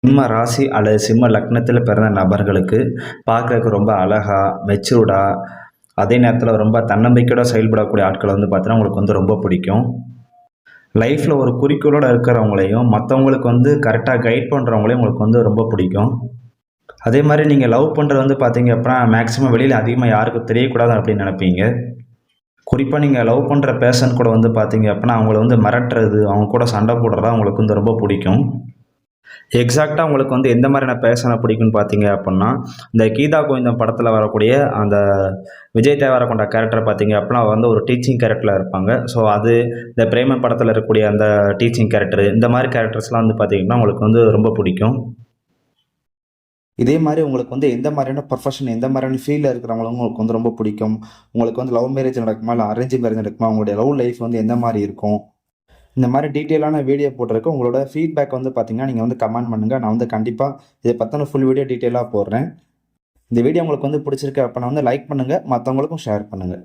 சிம்ம ராசி அல்லது சிம்ம லக்னத்தில் பிறந்த நபர்களுக்கு பார்க்கறதுக்கு ரொம்ப அழகா, மெச்சூர்டா, அதே நேரத்தில் ரொம்ப தன்னம்பிக்கையோட செயல்படக்கூடிய ஆட்களை வந்து பார்த்தீங்கன்னா உங்களுக்கு வந்து ரொம்ப பிடிக்கும். லைஃப்பில் ஒரு குறிக்கோளோட இருக்கிறவங்களையும், மற்றவங்களுக்கு வந்து கரெக்டாக கைட் பண்ணுறவங்களையும் உங்களுக்கு வந்து ரொம்ப பிடிக்கும். அதே மாதிரி நீங்கள் லவ் பண்ணுறது வந்து பார்த்தீங்க அப்படின்னா மேக்ஸிமம் வெளியில் அதிகமாக யாருக்கும் தெரியக்கூடாது அப்படின்னு நினைப்பீங்க. குறிப்பாக நீங்கள் லவ் பண்ணுற பேர்சன் கூட வந்து பார்த்தீங்க அப்படின்னா அவங்கள வந்து மிரட்டுறது, அவங்க கூட சண்டை போடுறதா உங்களுக்கு வந்து ரொம்ப பிடிக்கும். எக்ஸாக்ட்டா உங்களுக்கு வந்து எந்த மாதிரியான பேர்சன பிடிக்கும்னு பார்த்தீங்க அப்புட்ன்னா, இந்த கீதா கோவிந்தம் படத்தில வரக்கூடிய அந்த விஜய் தேவரக்கொண்டா கேரக்டர் பார்த்தீங்க அப்புட்னா வந்து ஒரு டீச்சிங் கேரக்டர்ல இருப்பாங்க. ஸோ அது இந்த பிரேமம் படத்தில இருக்கக்கூடிய அந்த டீச்சிங் கேரக்டர், இந்த மாரி கேரக்டர்ஸ்லாம் வந்து பார்த்தீங்கன்னா, உங்களுக்கு வந்து ரொம்ப பிடிக்கும். இதே மாரி உங்களுக்கு வந்து எந்த மாரியான ப்ரொஃபஷன், எந்த மாரியான ஃபீல்ட்ல இருக்கிறவங்களும் உங்களுக்கு வந்து ரொம்ப பிடிக்கும்? உங்களுக்கு வந்து லவ் மேரேஜ் நடக்குமா? இல்ல அரேஞ்ச் மேரேஜ் நடக்குமா? உங்களுடைய லவ் லைஃப் வந்து எந்த மாரி இருக்கும்? இந்த மாரி டீட்டெயிலான வீடியோ போடுறதுக்கு உங்களோட ஃபீட்பேக் வந்து பார்த்தீங்கன்னா, நீங்க வந்து கமெண்ட் பண்ணுங்க. நான் வந்து கண்டிப்பா இத பத்தின ஃபுல் வீடியோ டீட்டெயிலா போடுறேன். இந்த வீடியோ உங்களுக்கு வந்து பிடிச்சிருக்கு அப்பன்னா வந்து லைக் பண்ணுங்க. மத்தவங்களுக்கும் ஷேர் பண்ணுங்க.